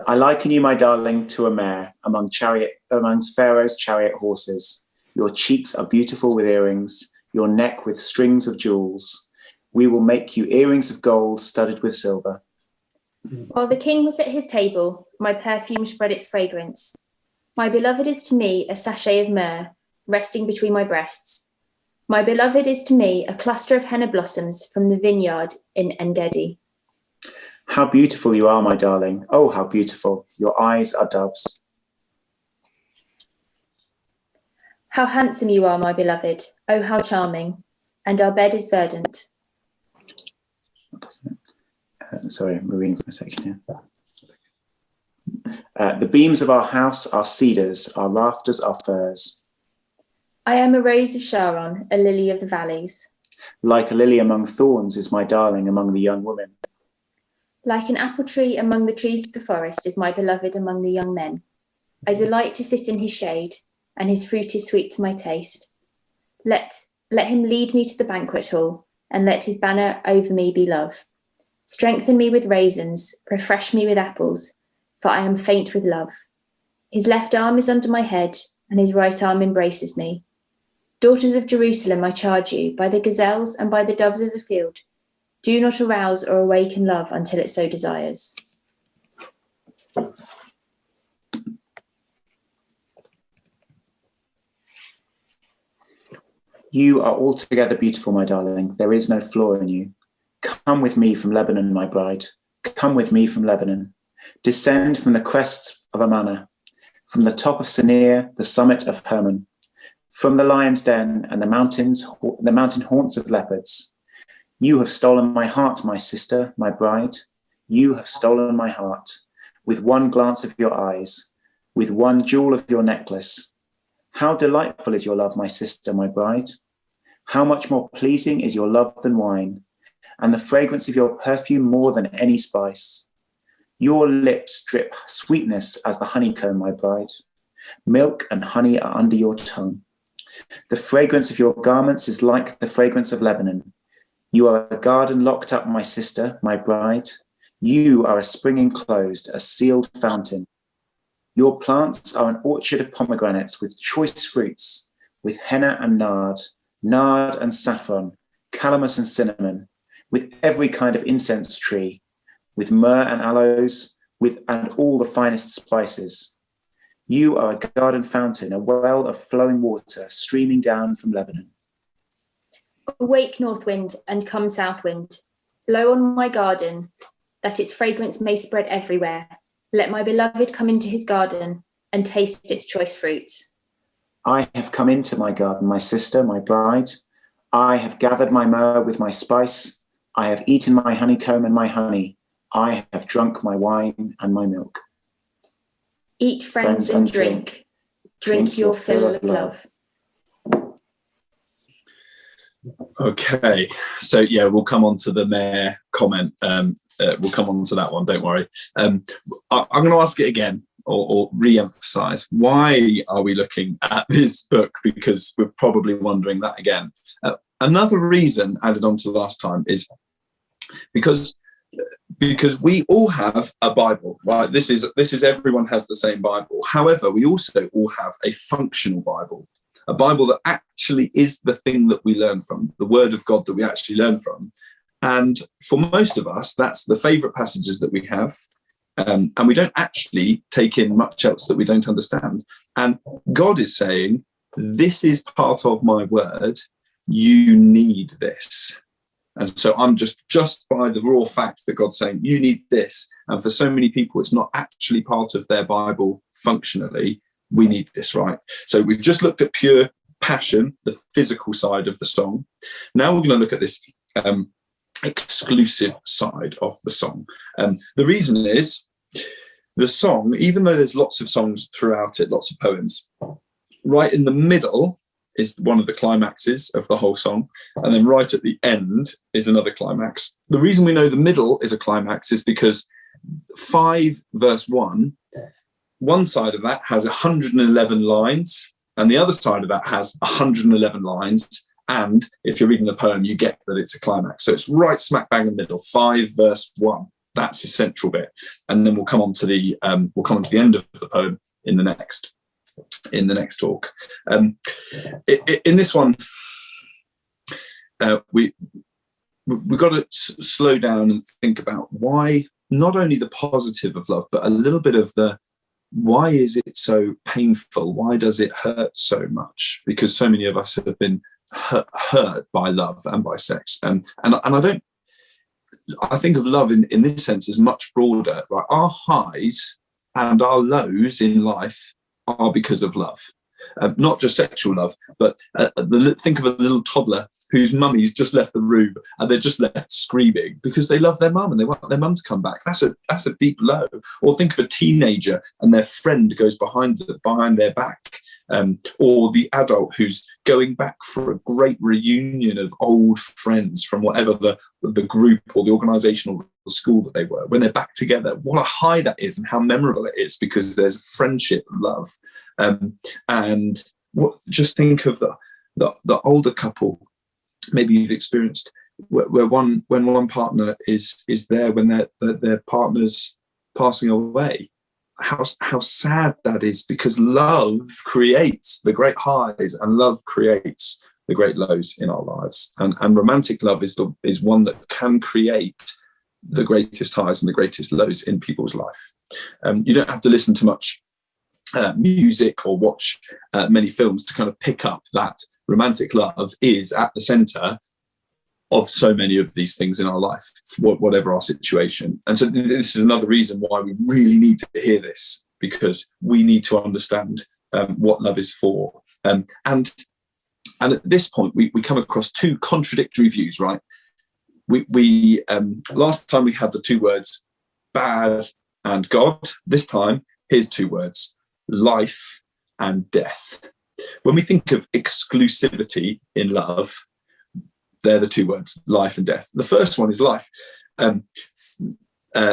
I liken you, my darling, to a mare amongst Pharaoh's chariot horses. Your cheeks are beautiful with earrings, your neck with strings of jewels. We will make you earrings of gold studded with silver. While the king was at his table, my perfume spread its fragrance. My beloved is to me a sachet of myrrh, resting between my breasts. My beloved is to me a cluster of henna blossoms from the vineyard in En-Gedi. How beautiful you are, my darling. Oh, how beautiful. Your eyes are doves. How handsome you are, my beloved. Oh, how charming. And our bed is verdant. Sorry, I'm reading from a section here. The beams of our house are cedars, our rafters are firs. I am a rose of Sharon, a lily of the valleys. Like a lily among thorns is my darling among the young women. Like an apple tree among the trees of the forest is my beloved among the young men. I delight to sit in his shade, and his fruit is sweet to my taste. Let him lead me to the banquet hall, and let his banner over me be love. Strengthen me with raisins, refresh me with apples, for I am faint with love. His left arm is under my head, and his right arm embraces me. Daughters of Jerusalem, I charge you, by the gazelles and by the doves of the field, do not arouse or awaken love until it so desires. You are altogether beautiful, my darling. There is no flaw in you. Come with me from Lebanon, my bride. Come with me from Lebanon. Descend from the crests of Amana, from the top of Senir, the summit of Hermon, from the lion's den and the mountain haunts of leopards. You have stolen my heart, my sister, my bride. You have stolen my heart with one glance of your eyes, with one jewel of your necklace. How delightful is your love, my sister, my bride. How much more pleasing is your love than wine, and the fragrance of your perfume more than any spice. Your lips drip sweetness as the honeycomb, my bride. Milk and honey are under your tongue. The fragrance of your garments is like the fragrance of Lebanon. You are a garden locked up, my sister, my bride. You are a spring enclosed, a sealed fountain. Your plants are an orchard of pomegranates with choice fruits, with henna and nard and saffron, calamus and cinnamon, with every kind of incense tree, with myrrh and aloes, and all the finest spices. You are a garden fountain, a well of flowing water streaming down from Lebanon. Awake, north wind, and come, south wind. Blow on my garden, that its fragrance may spread everywhere. Let my beloved come into his garden and taste its choice fruits. I have come into my garden, my sister, my bride. I have gathered my myrrh with my spice. I have eaten my honeycomb and my honey. I have drunk my wine and my milk. Eat, friends, and drink. Drink your fill of love. Okay, so yeah, we'll come on to the mayor comment. We'll come on to that one, don't worry. I'm going to ask it again, or re-emphasize. Why are we looking at this book? Because we're probably wondering that again. Another reason added on to last time is because we all have a Bible, right? This is everyone has the same Bible. However, we also all have a functional Bible. A Bible that actually is the thing that we learn from, the word of God that we actually learn from. And for most of us, that's the favourite passages that we have. And we don't actually take in much else that we don't understand. And God is saying, this is part of my word. You need this. And so I'm just by the raw fact that God's saying, you need this. And for so many people, it's not actually part of their Bible functionally. We need this, right? So we've just looked at pure passion, the physical side of the song. Now we're going to look at this exclusive side of the song. The reason is the song, even though there's lots of songs throughout it, lots of poems, right in the middle is one of the climaxes of the whole song. And then right at the end is another climax. The reason we know the middle is a climax is because 5 verse 1, one side of that has 111 lines, and the other side of that has 111 lines. And if you're reading the poem, you get that it's a climax. So it's right smack bang in the middle, 5 verse 1. That's the central bit, and then we'll come on to the end of the poem in the next talk. In this one, we've got to slow down and think about why, not only the positive of love, but a little bit of the why is it so painful? Why does it hurt so much? Because so many of us have been hurt by love and by sex, and I think of love in this sense as much broader. Right? Our highs and our lows in life are because of love. Not just sexual love, but think of a little toddler whose mummy's just left the room and they're just left screaming because they love their mum and they want their mum to come back. That's a deep low. Or think of a teenager and their friend goes behind their back. Or the adult who's going back for a great reunion of old friends from whatever the group or the organisation or the school that they were. When they're back together, what a high that is and how memorable it is, because there's friendship, love. And just think of the older couple, maybe you've experienced, when one partner is there when their partner's passing away. How sad that is, because love creates the great highs and love creates the great lows in our lives, and romantic love is one that can create the greatest highs and the greatest lows in people's life. You don't have to listen to much music or watch many films to kind of pick up that romantic love is at the centre of so many of these things in our life, whatever our situation. And so this is another reason why we really need to hear this, because we need to understand what love is for. And at this point, we come across two contradictory views, right? We last time we had the two words, bad and God. This time, here's two words, life and death. When we think of exclusivity in love, they're the two words, life and death. The first one is life.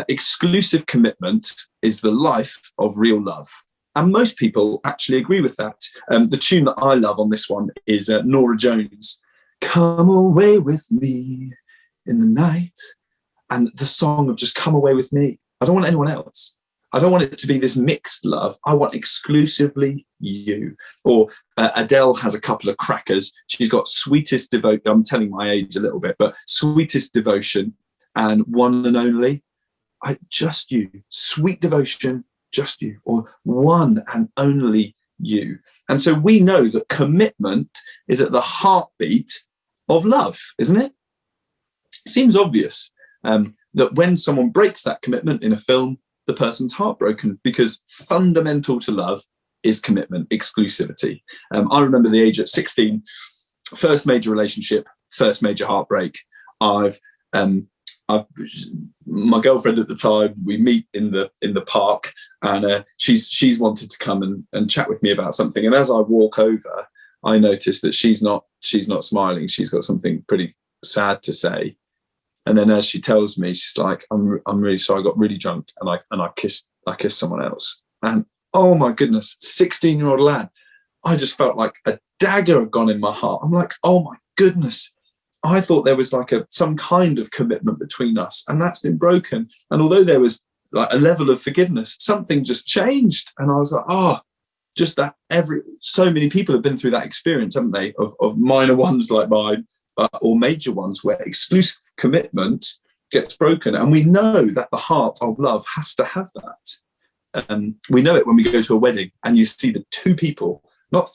Exclusive commitment is the life of real love. And most people actually agree with that. The tune that I love on this one is Norah Jones, Come Away With Me in the Night. And the song of just come away with me. I don't want anyone else. I don't want it to be this mixed love. I want exclusively you. Or Adele has a couple of crackers. She's got Sweetest Devotion. I'm telling my age a little bit, but Sweetest Devotion and One and Only. Just you. Sweet Devotion, just you. Or One and Only you. And so we know that commitment is at the heartbeat of love, isn't it? It seems obvious that when someone breaks that commitment in a film, the person's heartbroken, because fundamental to love is commitment, exclusivity. I remember the age at 16, first major relationship, first major heartbreak. My girlfriend at the time, we meet in the park, and she's wanted to come and chat with me about something. And as I walk over, I notice that she's not smiling. She's got something pretty sad to say. And then as she tells me, she's like, I'm really sorry, I got really drunk and I kissed someone else. And oh my goodness, 16-year-old lad, I just felt like a dagger had gone in my heart. I'm like, oh my goodness. I thought there was like some kind of commitment between us, and that's been broken. And although there was like a level of forgiveness, something just changed. And I was like, just that so many people have been through that experience, haven't they? Of minor ones like mine. Or major ones where exclusive commitment gets broken. And we know that the heart of love has to have that. We know it when we go to a wedding and you see the two people, not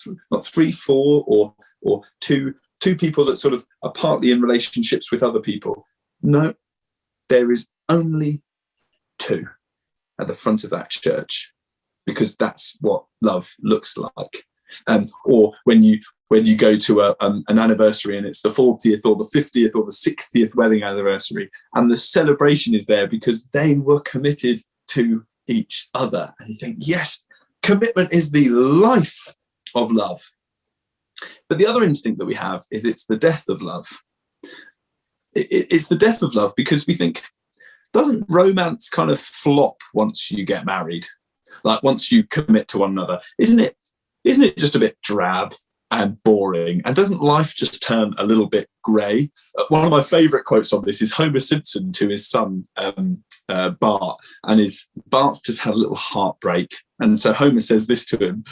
three, four, or two people that sort of are partly in relationships with other people. No, there is only two at the front of that church, because that's what love looks like. Or when you go to an anniversary and it's the 40th or the 50th or the 60th wedding anniversary, and the celebration is there because they were committed to each other. And you think, yes, commitment is the life of love. But the other instinct that we have is it's the death of love. It's the death of love because we think, doesn't romance kind of flop once you get married? Like once you commit to one another, isn't it just a bit drab and boring? And doesn't life just turn a little bit grey? One of my favourite quotes on this is Homer Simpson to his son, Bart, and Bart's just had a little heartbreak. And so Homer says this to him: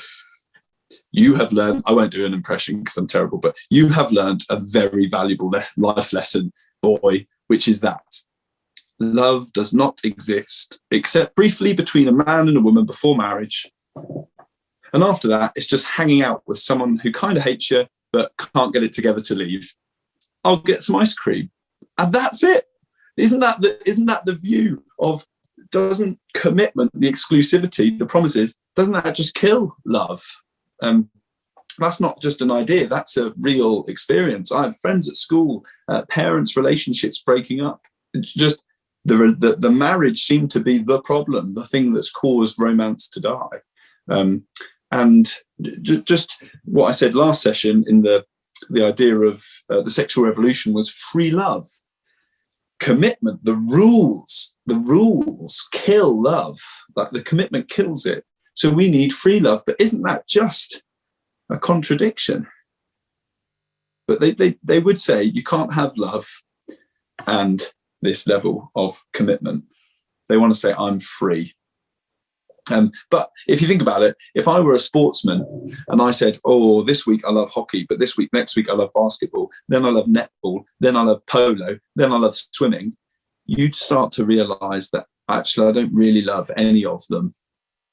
"You have learned," I won't do an impression because I'm terrible, but "you have learned a very valuable life lesson, boy, which is that love does not exist except briefly between a man and a woman before marriage. And after that, it's just hanging out with someone who kind of hates you, but can't get it together to leave. I'll get some ice cream." And that's it. Isn't that the view of, doesn't commitment, the exclusivity, the promises, doesn't that just kill love? That's not just an idea, that's a real experience. I have friends at school, parents' relationships breaking up. It's just the marriage seemed to be the problem, the thing that's caused romance to die. And just what I said last session in the idea of the sexual revolution was free love. Commitment, the rules kill love. Like, the commitment kills it. So we need free love. But isn't that just a contradiction? But they would say you can't have love and this level of commitment. They want to say, I'm free. But if you think about it, if I were a sportsman and I said, oh, this week I love hockey, but next week I love basketball, then I love netball, then I love polo, then I love swimming, you'd start to realize that actually I don't really love any of them.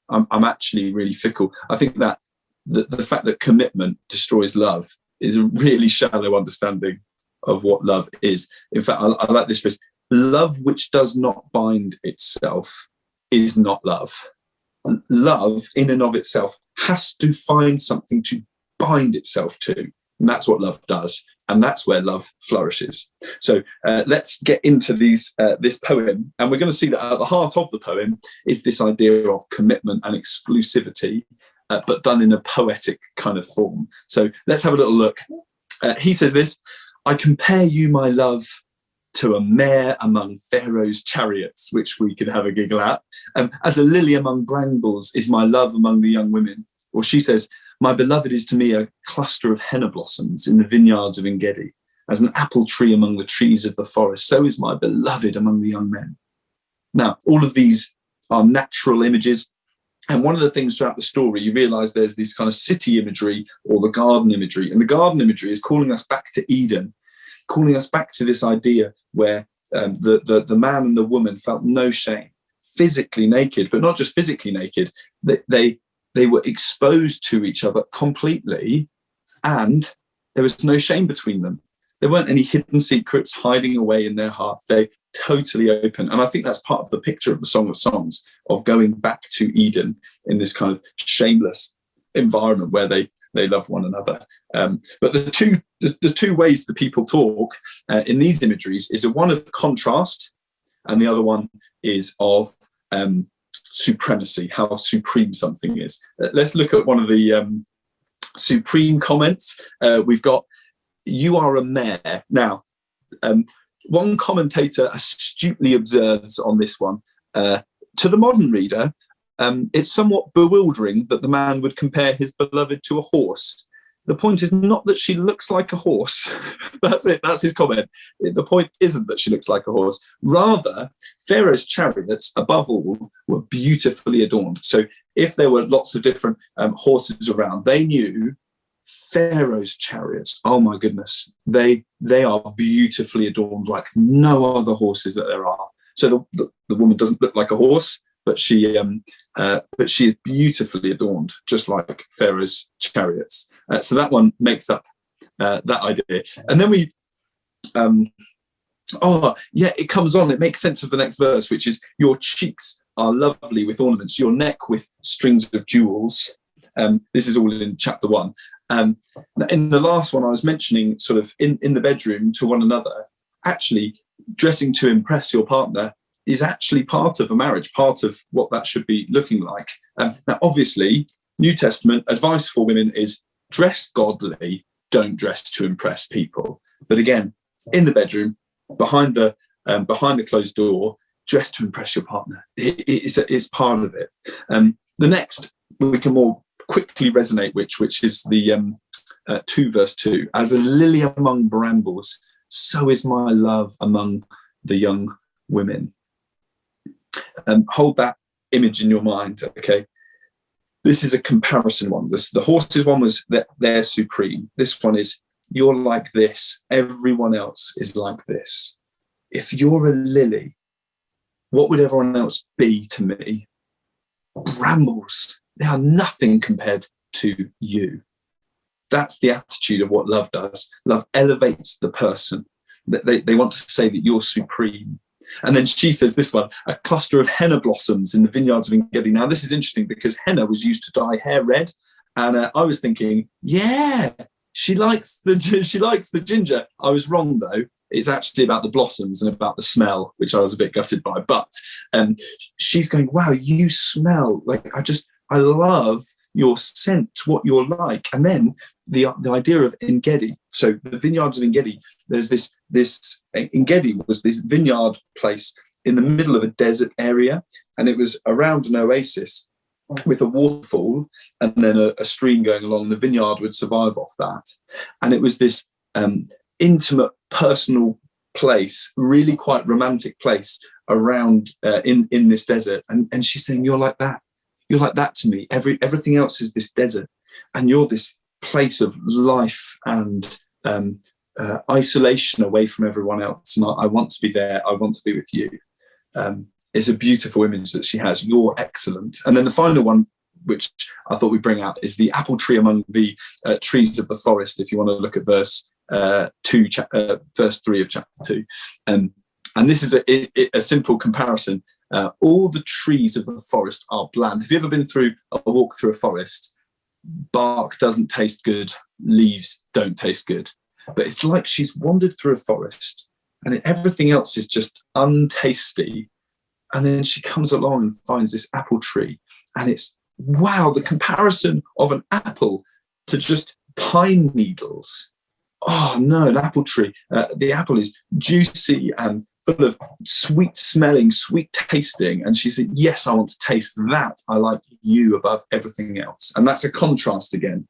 I'm actually really fickle. I think that the fact that commitment destroys love is a really shallow understanding of what love is. In fact, I like this phrase: love which does not bind itself is not love. Love in and of itself has to find something to bind itself to, and that's what love does, and that's where love flourishes. So let's get into this poem, and we're going to see that at the heart of the poem is this idea of commitment and exclusivity, but done in a poetic kind of form. So let's have a little look. He says this: "I compare you, my love, to a mare among Pharaoh's chariots," which we could have a giggle at. "As a lily among brambles is my love among the young women." Or she says, "My beloved is to me a cluster of henna blossoms in the vineyards of Engedi. As an apple tree among the trees of the forest, so is my beloved among the young men." Now, all of these are natural images. And one of the things throughout the story, you realise there's this kind of city imagery or the garden imagery. And the garden imagery is calling us back to Eden, calling us back to this idea where the man and the woman felt no shame, physically naked, but not just physically naked. They were exposed to each other completely, and there was no shame between them. There weren't any hidden secrets hiding away in their heart. They totally open. And I think that's part of the picture of the Song of Songs, of going back to Eden in this kind of shameless environment where they love one another. But the two ways the people talk in these imageries is one of contrast, and the other one is of supremacy, how supreme something is. Let's look at one of the supreme comments. We've got, "You are a mare." Now, one commentator astutely observes on this one, to the modern reader, it's somewhat bewildering that the man would compare his beloved to a horse. The point is not that she looks like a horse. That's it. That's his comment. The point isn't that she looks like a horse. Rather, Pharaoh's chariots, above all, were beautifully adorned. So if there were lots of different horses around, they knew Pharaoh's chariots, oh my goodness, they are beautifully adorned like no other horses that there are. So the woman doesn't look like a horse, but she is beautifully adorned, just like Pharaoh's chariots. So that one makes up that idea. And then it comes on. It makes sense of the next verse, which is, "Your cheeks are lovely with ornaments, your neck with strings of jewels." This is all in chapter 1. In the last one, I was mentioning sort of in the bedroom to one another. Actually, dressing to impress your partner is actually part of a marriage, part of what that should be looking like. Now, obviously, New Testament advice for women is dress godly, don't dress to impress people. But again, in the bedroom, behind the closed door, dress to impress your partner. It's part of it. The next we can more quickly resonate which is the 2 verse 2. "As a lily among brambles, so is my love among the young women." Hold that image in your mind, okay? This is a comparison one. The horses one was that they're supreme. This one is, you're like this, everyone else is like this. If you're a lily, what would everyone else be to me? Brambles, they are nothing compared to you. That's the attitude of what love does. Love elevates the person. They want to say that you're supreme. And then she says this one, a cluster of henna blossoms in the vineyards of Engedi. Now, this is interesting because henna was used to dye hair red. And I was thinking, yeah, she likes the ginger. I was wrong, though. It's actually about the blossoms and about the smell, which I was a bit gutted by. But she's going, wow, you smell like, I love your scent, what you're like. And then the idea of Engedi. So the vineyards of Engedi, there's this Engedi was this vineyard place in the middle of a desert area, and it was around an oasis with a waterfall and then a stream going along. The vineyard would survive off that. And it was this intimate, personal place, really quite romantic place around in this desert. And she's saying, you're like that. You're like that to me. Everything else is this desert, and you're this place of life and isolation away from everyone else. And I want to be there. I want to be with you. It's a beautiful image that she has. You're excellent. And then the final one, which I thought we'd bring out, is the apple tree among the trees of the forest. If you want to look at verse 3 of chapter 2. And this is a simple comparison. All the trees of the forest are bland. Have you ever been through a walk through a forest? Bark doesn't taste good, leaves don't taste good. But it's like she's wandered through a forest and everything else is just untasty. And then she comes along and finds this apple tree, and it's, wow, the comparison of an apple to just pine needles. Oh no, an apple tree. The apple is juicy and full of sweet smelling, sweet tasting. And she said, yes, I want to taste that. I like you above everything else. And that's a contrast again.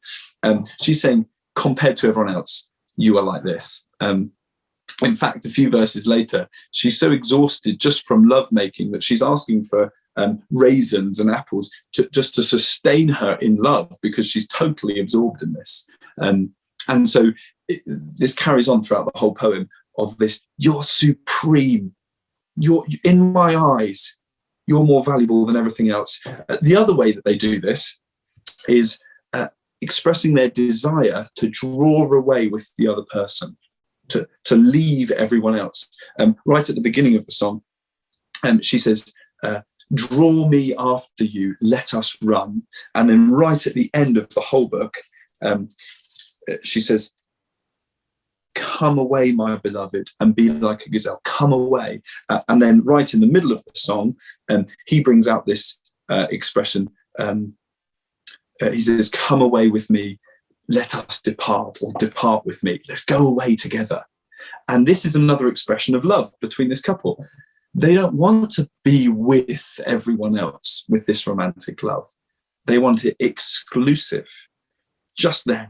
She's saying, compared to everyone else, you are like this. In fact, a few verses later, she's so exhausted just from lovemaking that she's asking for raisins and apples just to sustain her in love, because she's totally absorbed in this. And so this carries on throughout the whole poem of this, you're supreme. You're, in my eyes, you're more valuable than everything else. The other way that they do this is expressing their desire to draw away with the other person, to leave everyone else. Right at the beginning of the song, she says, draw me after you, let us run. And then right at the end of the whole book, she says, come away, my beloved, and be like a gazelle. Come away. And then right in the middle of the song, he brings out this expression. He says, come away with me, let us depart, or depart with me. Let's go away together. And this is another expression of love between this couple. They don't want to be with everyone else with this romantic love. They want it exclusive, just them.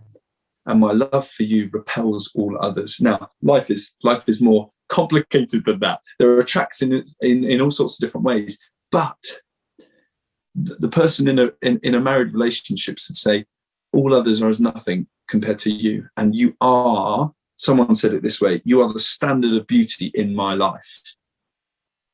And my love for you repels all others. Now, life is more complicated than that. There are tracks in all sorts of different ways. But the person in a married relationship should say, all others are as nothing compared to you. And you are, someone said it this way, you are the standard of beauty in my life.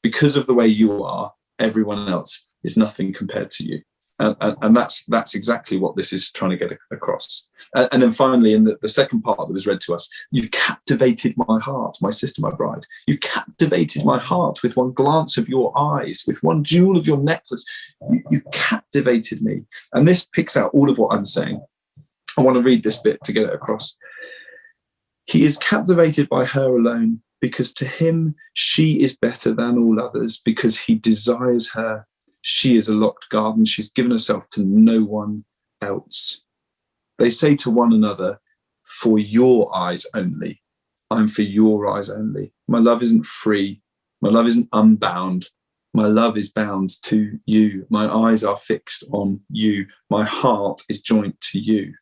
Because of the way you are, everyone else is nothing compared to you. And that's exactly what this is trying to get across. And then finally, in the second part that was read to us, you've captivated my heart, my sister, my bride. You've captivated my heart with one glance of your eyes, with one jewel of your necklace. You've captivated me. And this picks out all of what I'm saying. I want to read this bit to get it across. He is captivated by her alone, because to him she is better than all others, because he desires her. She is a locked garden. She's given herself to no one else. They say to one another, for your eyes only. I'm for your eyes only. My love isn't free. My love isn't unbound. My love is bound to you. My eyes are fixed on you. My heart is joined to you.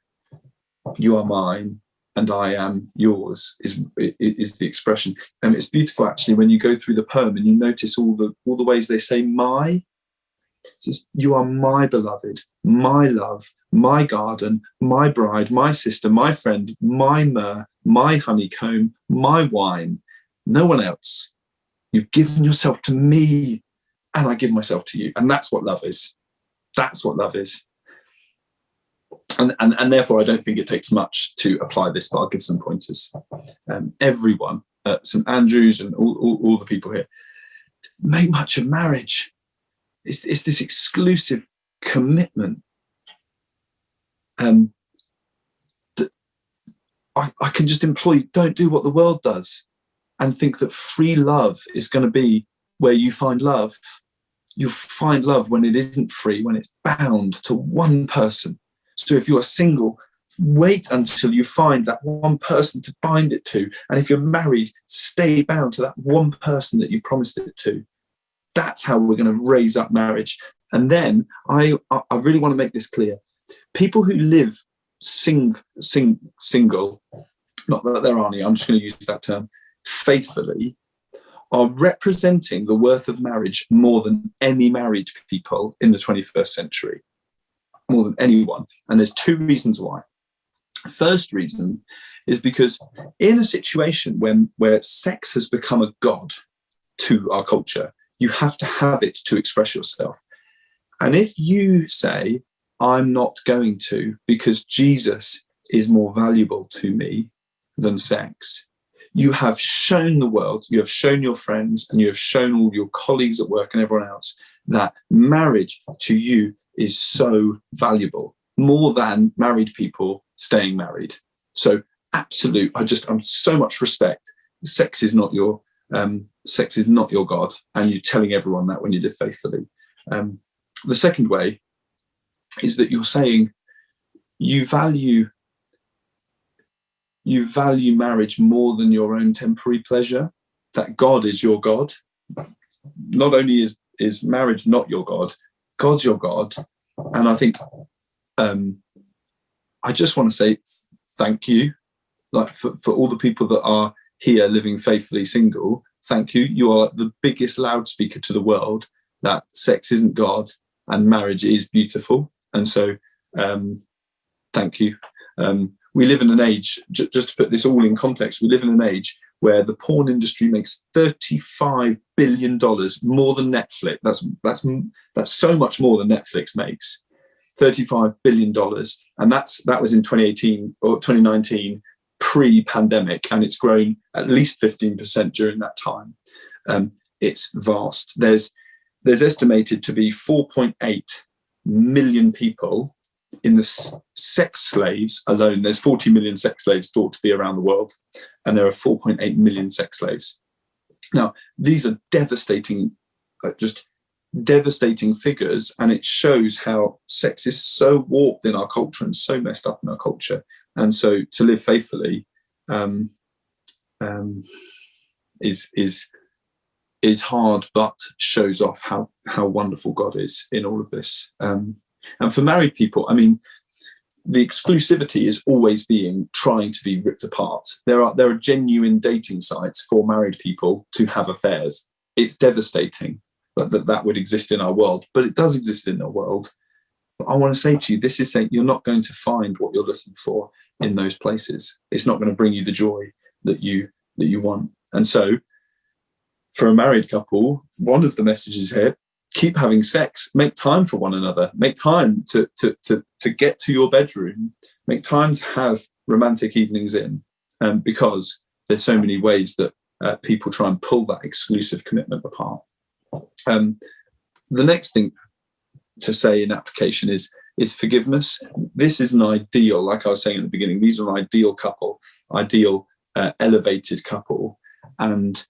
You are mine. and I am yours is the expression. And it's beautiful actually when you go through the poem and you notice all the ways they say my. It says, you are my beloved, my love, my garden, my bride, my sister, my friend, my myrrh, my honeycomb, my wine, no one else. You've given yourself to me and I give myself to you. And that's what love is. That's what love is. And therefore, I don't think it takes much to apply this, but I'll give some pointers. Everyone at St Andrews and all the people here make much of marriage. It's this exclusive commitment. I can just implore you, don't do what the world does and think that free love is going to be where you find love. You find love when it isn't free, when it's bound to one person. So if you're single, wait until you find that one person to bind it to. And if you're married, stay bound to that one person that you promised it to. That's how we're going to raise up marriage. And then I really want to make this clear. People who live single, not that there are any, I'm just going to use that term, faithfully, are representing the worth of marriage more than any married people in the 21st century, more than anyone. And there's two reasons why. First reason is because in a situation where sex has become a god to our culture, you have to have it to express yourself. And if you say, I'm not going to because Jesus is more valuable to me than sex, you have shown the world, you have shown your friends, and you have shown all your colleagues at work and everyone else that marriage to you is so valuable, more than married people staying married. So absolute, I'm so much respect. Sex is not your God, and you're telling everyone that when you live faithfully. The second way is that you're saying you value marriage more than your own temporary pleasure, that God is your God. Not only is marriage not your God, God's your God. And I think I just want to say thank you, like for all the people that are here living faithfully single. Thank you. You are the biggest loudspeaker to the world that sex isn't God and marriage is beautiful. And so thank you. We live in an age, just to put this all in context, we live in an age where the porn industry makes $35 billion more than Netflix. That's so much more than Netflix makes. $35 billion. And that was in 2018 or 2019, pre-pandemic, and it's grown at least 15% during that time. It's vast. There's estimated to be 4.8 million people in the sex slaves alone. There's 40 million sex slaves thought to be around the world, and there are 4.8 million sex slaves. Now, these are devastating, just devastating figures, and it shows how sex is so warped in our culture and so messed up in our culture. And so to live faithfully is hard, but shows off how wonderful God is in all of this. And for married people, I mean, the exclusivity is always trying to be ripped apart. There are genuine dating sites for married people to have affairs. It's devastating that would exist in our world, but it does exist in our world. I want to say to you, this is saying you're not going to find what you're looking for in those places. It's not going to bring you the joy that you want. And so for a married couple, one of the messages here, keep having sex, make time for one another, make time to get to your bedroom, make time to have romantic evenings in, because there's so many ways that people try and pull that exclusive commitment apart. The next thing to say in application is forgiveness. This is an ideal, like I was saying at the beginning, these are an ideal couple, ideal elevated couple, and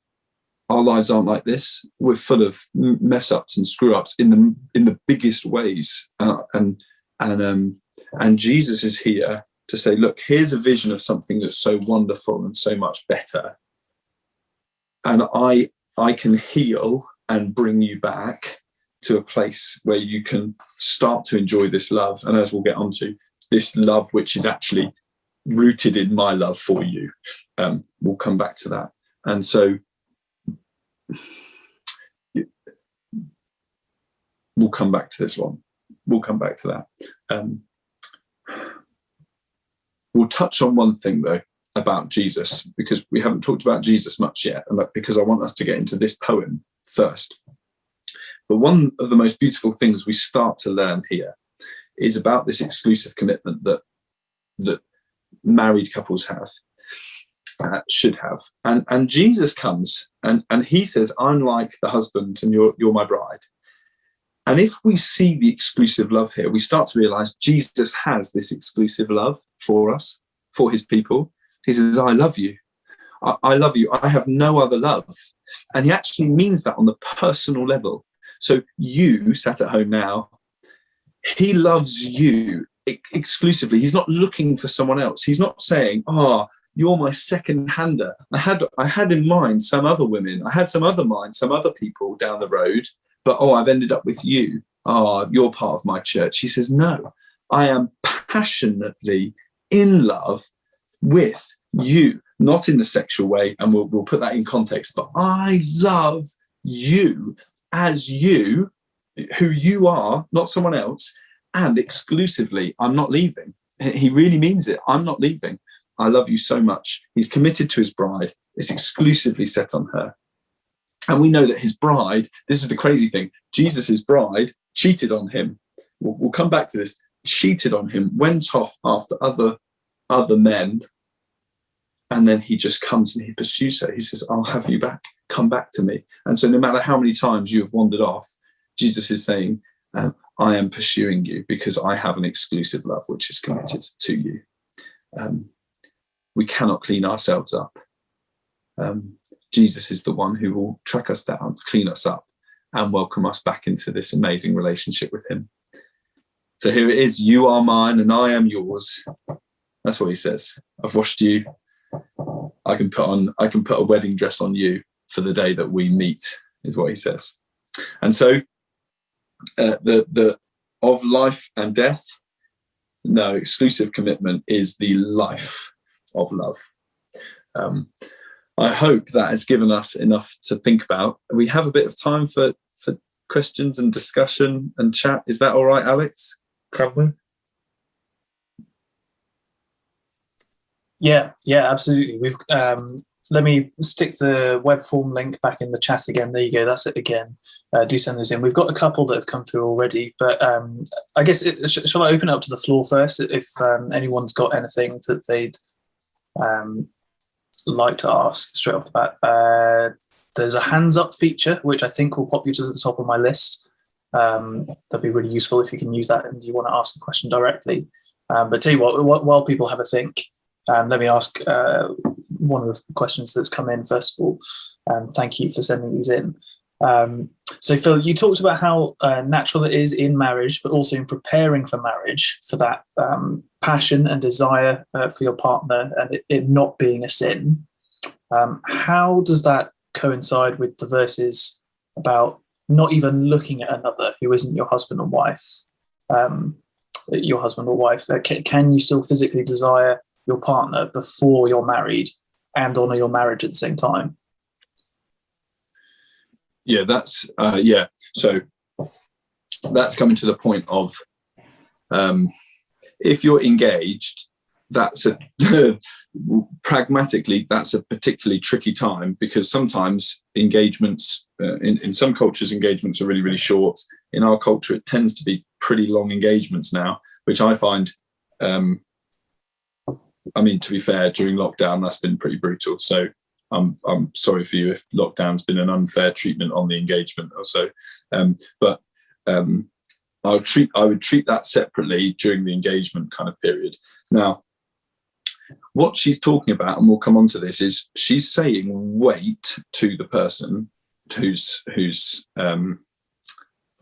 our lives aren't like this. We're full of mess ups and screw ups in the biggest ways, and Jesus is here to say, look, here's a vision of something that's so wonderful and so much better, and I can heal and bring you back to a place where you can start to enjoy this love. And as we'll get onto, this love which is actually rooted in my love for you. We'll come back to that. And so we'll come back to this one. We'll come back to that. We'll touch on one thing, though, about Jesus, because we haven't talked about Jesus much yet, and because I want us to get into this poem first. But one of the most beautiful things we start to learn here is about this exclusive commitment that married couples have, should have. And Jesus comes and he says, I'm like the husband and you're my bride. And if we see the exclusive love here, we start to realize Jesus has this exclusive love for us, for his people. He says, I love you. I love you. I have no other love. And he actually means that on the personal level. So you sat at home now, he loves you exclusively. He's not looking for someone else. He's not saying, you're my second hander. I had in mind some other women. I had some other people down the road, but I've ended up with you. You're part of my church. He says, no, I am passionately in love with you, not in the sexual way. And we'll put that in context, but I love you as you, who you are, not someone else. And exclusively, I'm not leaving. He really means it. I'm not leaving. I love you so much. He's committed to his bride. It's exclusively set on her. And we know that his bride, this is the crazy thing, Jesus' bride cheated on him. We'll come back to this. Cheated on him, went off after other men. And then he just comes and he pursues her. He says, I'll have you back. Come back to me. And so no matter how many times you have wandered off, Jesus is saying, I am pursuing you because I have an exclusive love which is committed to you. We cannot clean ourselves up. Jesus is the one who will track us down, clean us up, and welcome us back into this amazing relationship with him. So here it is, you are mine and I am yours. That's what he says. I've washed you. I can put a wedding dress on you for the day that we meet, is what he says. And so the of life and death, no, exclusive commitment is the life of love. I hope that has given us enough to think about. We have a bit of time for questions and discussion and chat. Is that all right, Alex? Can we? Yeah, absolutely. We've let me stick the web form link back in the chat again. There you go. That's it again. Do send those in. We've got a couple that have come through already, but I guess shall I open it up to the floor first? If anyone's got anything that they'd like to ask straight off the bat. There's a hands up feature, which I think will pop you to the top of my list. That'd be really useful if you can use that and you want to ask the question directly. But tell you what, while people have a think, let me ask one of the questions that's come in first of all. Thank you for sending these in. So Phil, you talked about how natural it is in marriage, but also in preparing for marriage, for that passion and desire for your partner and it not being a sin. How does that coincide with the verses about not even looking at another who isn't your husband or wife? Can you still physically desire your partner before you're married and honour your marriage at the same time? Yeah, that's So that's coming to the point of if you're engaged, that's pragmatically that's a particularly tricky time, because sometimes engagements in some cultures engagements are really, really short. In our culture, it tends to be pretty long engagements now, which I find. To be fair, during lockdown, that's been pretty brutal. So I'm sorry for you if lockdown's been an unfair treatment on the engagement or so. But I would treat that separately during the engagement kind of period. Now, what she's talking about, and we'll come on to this, is she's saying wait to the person who's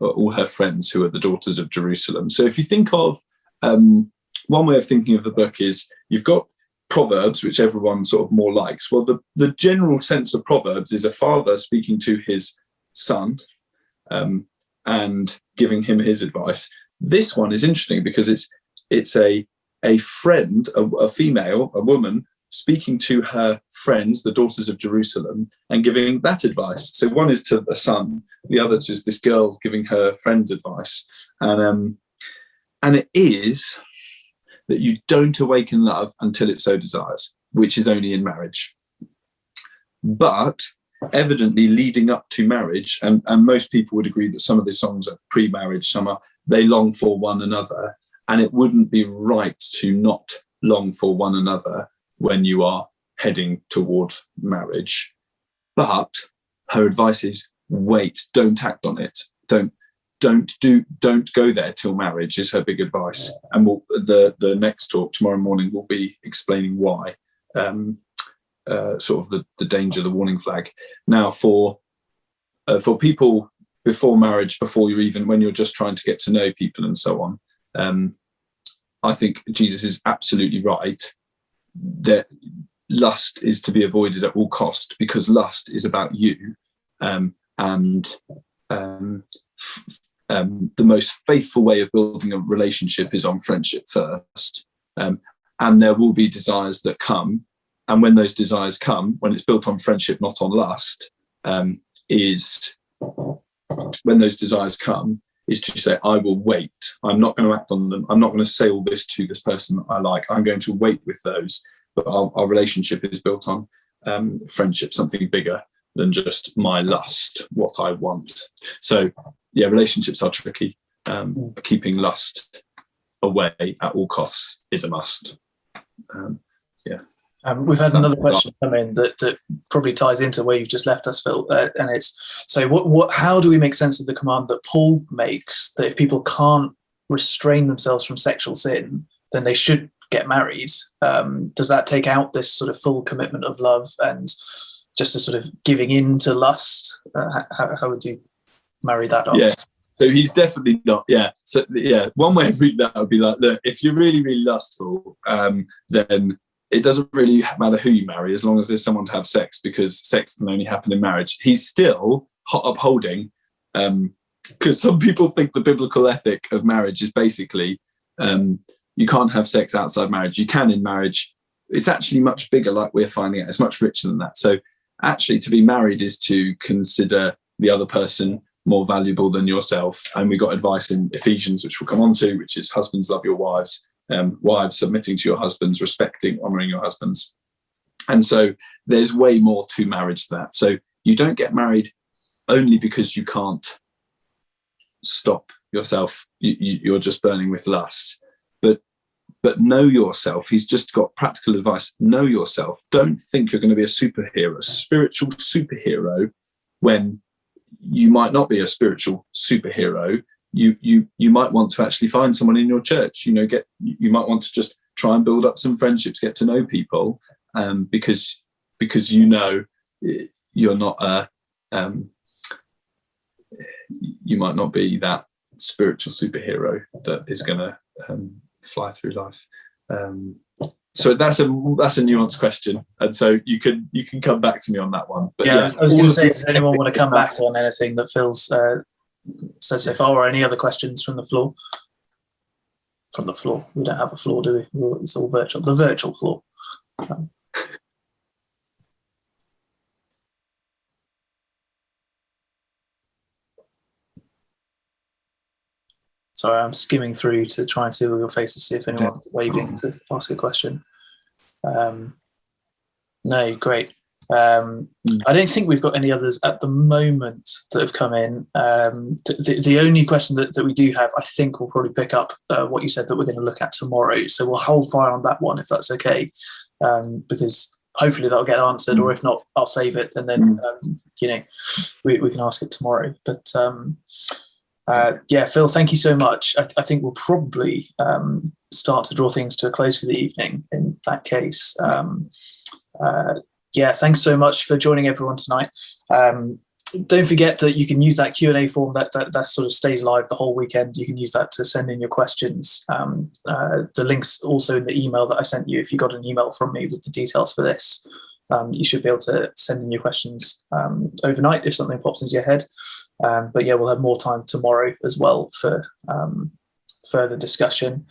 all her friends who are the daughters of Jerusalem. So if you think of one way of thinking of the book is you've got Proverbs, which everyone sort of more likes. Well, the general sense of Proverbs is a father speaking to his son and giving him his advice. This one is interesting because it's a a friend, a female, a woman, speaking to her friends, the daughters of Jerusalem, and giving that advice. So one is to a son, the other is this girl giving her friends advice. And it is that you don't awaken love until it so desires, which is only in marriage. But evidently leading up to marriage, and most people would agree that some of the songs are pre-marriage, some are, they long for one another, and it wouldn't be right to not long for one another when you are heading toward marriage. But her advice is wait, don't act on it. Don't go there till marriage is her big advice. And the next talk tomorrow morning will be explaining why, sort of the danger, the warning flag. Now for people before marriage, when you're just trying to get to know people and so on, I think Jesus is absolutely right that lust is to be avoided at all cost, because lust is about you, and the most faithful way of building a relationship is on friendship first, and there will be desires that come, and when those desires come, when it's built on friendship, not on lust, is to say, I will wait. I'm not going to act on them. I'm not going to say all this to this person that I like. I'm going to wait with those. But our relationship is built on friendship, something bigger than just my lust, what I want. So, yeah, relationships are tricky. Keeping lust away at all costs is a must. We've had another question come in that probably ties into where you've just left us, Phil, and it's, so how do we make sense of the command that Paul makes that if people can't restrain themselves from sexual sin, then they should get married? Does that take out this sort of full commitment of love and just a sort of giving in to lust? How would you marry that up? Yeah, so he's definitely not. Yeah, so yeah, one way of reading that would be like, look, if you're really, really lustful, then it doesn't really matter who you marry as long as there's someone to have sex, because sex can only happen in marriage. He's still upholding, because some people think the biblical ethic of marriage is basically you can't have sex outside marriage. You can in marriage. It's actually much bigger, like we're finding out. It's much richer than that. So actually to be married is to consider the other person more valuable than yourself. And we got advice in Ephesians, which we'll come on to, which is husbands, love your wives. Wives, submitting to your husbands, respecting, honouring your husbands. And so there's way more to marriage than that. So you don't get married only because you can't stop yourself. You're just burning with lust. But know yourself. He's just got practical advice. Know yourself. Don't think you're going to be a superhero, a spiritual superhero, when you might not be a spiritual superhero. You might want to actually find someone in your church, you might want to just try and build up some friendships, get to know people, because you're not you might not be that spiritual superhero that is going to fly through life. So that's a nuanced question, and so you can come back to me on that one. But yeah, I was going to say, does anyone want to come back on anything that Phil's said so far, or any other questions from the floor? From the floor, we don't have a floor, do we? It's all virtual. The virtual floor. Sorry, I'm skimming through to try and see all your faces, see if anyone's waving to ask a question. No, great. I don't think we've got any others at the moment that have come in. The only question that we do have, I think we'll probably pick up what you said that we're going to look at tomorrow. So we'll hold fire on that one if that's okay, because hopefully that'll get answered, or if not, I'll save it and then we can ask it tomorrow. But yeah, Phil, thank you so much. I think we'll probably start to draw things to a close for the evening in that case. Yeah, thanks so much for joining everyone tonight. Don't forget that you can use that Q&A form that sort of stays live the whole weekend. You can use that to send in your questions. The link's also in the email that I sent you. If you got an email from me with the details for this, you should be able to send in your questions overnight if something pops into your head. But yeah, we'll have more time tomorrow as well for further discussion.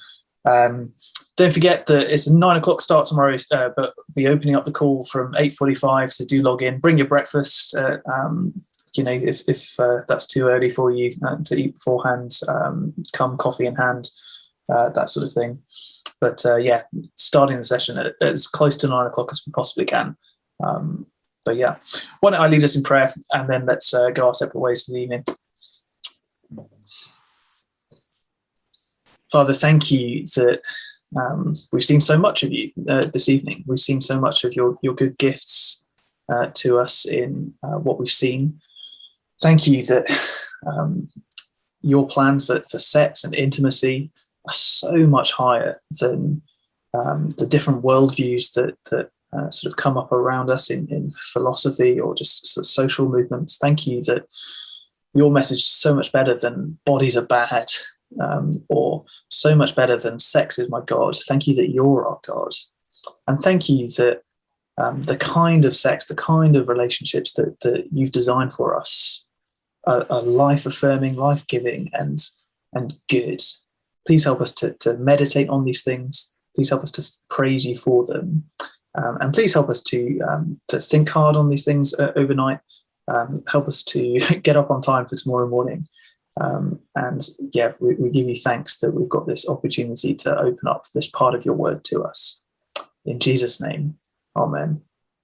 Don't forget that it's a 9 o'clock start tomorrow, but we'll be opening up the call from 8:45. So do log in, bring your breakfast. If that's too early for you to eat beforehand, come coffee in hand, that sort of thing. But starting the session at as close to 9 o'clock as we possibly can. But yeah, why don't I lead us in prayer, and then let's go our separate ways for the evening. Father, thank you that we've seen so much of you this evening. We've seen so much of your good gifts to us in what we've seen. Thank you that your plans for sex and intimacy are so much higher than the different worldviews that sort of come up around us in philosophy or just sort of social movements. Thank you that your message is so much better than bodies are bad, or so much better than sex is my God. Thank you that you're our God. And thank you that the kind of sex, the kind of relationships that you've designed for us are life-affirming, life-giving, and good. Please help us to meditate on these things. Please help us to praise you for them. And please help us to think hard on these things overnight. Help us to get up on time for tomorrow morning. We give you thanks that we've got this opportunity to open up this part of your word to us. In Jesus' name, amen.